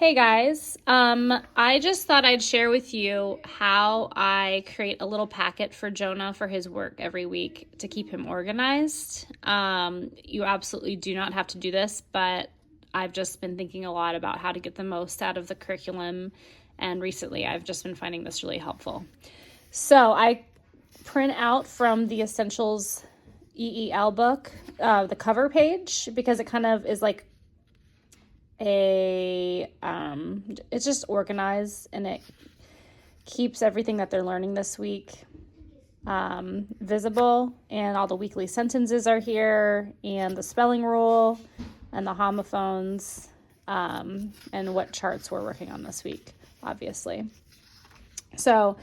Hey guys, I just thought I'd share with you how I create a little packet for Jonah for his work every week to keep him organized. You absolutely do not have to do this, but I've just been thinking a lot about how to get the most out of the curriculum, and recently I've just been finding this really helpful. So I print out from the Essentials EEL book the cover page because it kind of is like it's just organized and it keeps everything that they're learning this week visible, and all the weekly sentences are here, and the spelling rule and the homophones, and what charts we're working on this week, obviously. So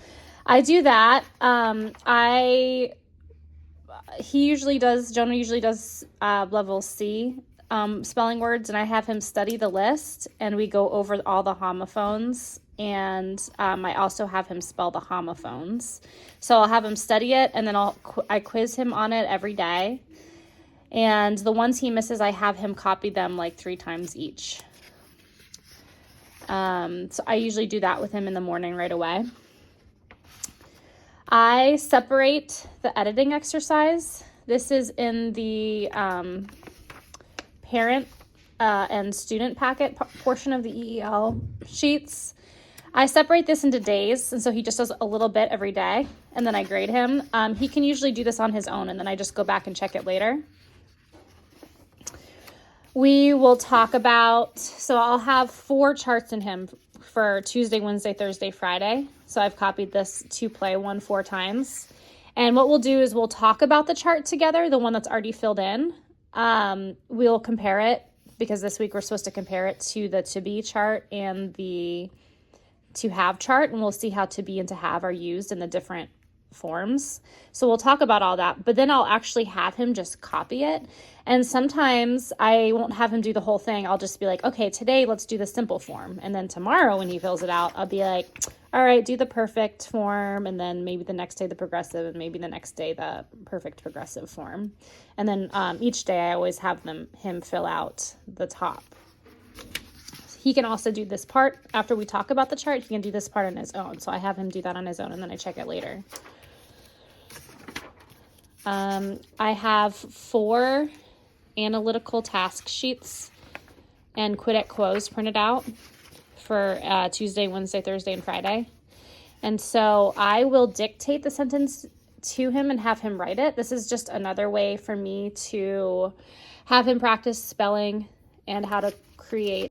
I do that. Jonah usually does level C spelling words, and I have him study the list, and we go over all the homophones, and I also have him spell the homophones. So I'll have him study it, and then I quiz him on it every day, and the ones he misses, I have him copy them like 3 times each. So I usually do that with him in the morning right away. I separate the editing exercise. This is in the parent and student packet portion of the EEL sheets. I separate this into days, and so he just does a little bit every day, and then I grade him. He can usually do this on his own, and then I just go back and check it later. We will talk about, so I'll have 4 charts in him for Tuesday, Wednesday, Thursday, Friday. So I've copied this to play 4 times. And what we'll do is we'll talk about the chart together, the one that's already filled in. We'll compare it, because this week we're supposed to compare it to the to be chart and the to have chart, and we'll see how to be and to have are used in the different forms. So we'll talk about all that, but then I'll actually have him just copy it. And sometimes I won't have him do the whole thing. I'll just be like, okay, today let's do the simple form. And then tomorrow when he fills it out, I'll be like, all right, do the perfect form. And then maybe the next day the progressive, and maybe the next day the perfect progressive form. And then each day I always have him fill out the top. He can also do this part after we talk about the chart. He can do this part on his own. So I have him do that on his own, and then I check it later. I have 4 analytical task sheets and quid et quos printed out for Tuesday, Wednesday, Thursday, and Friday. And so I will dictate the sentence to him and have him write it. This is just another way for me to have him practice spelling and how to create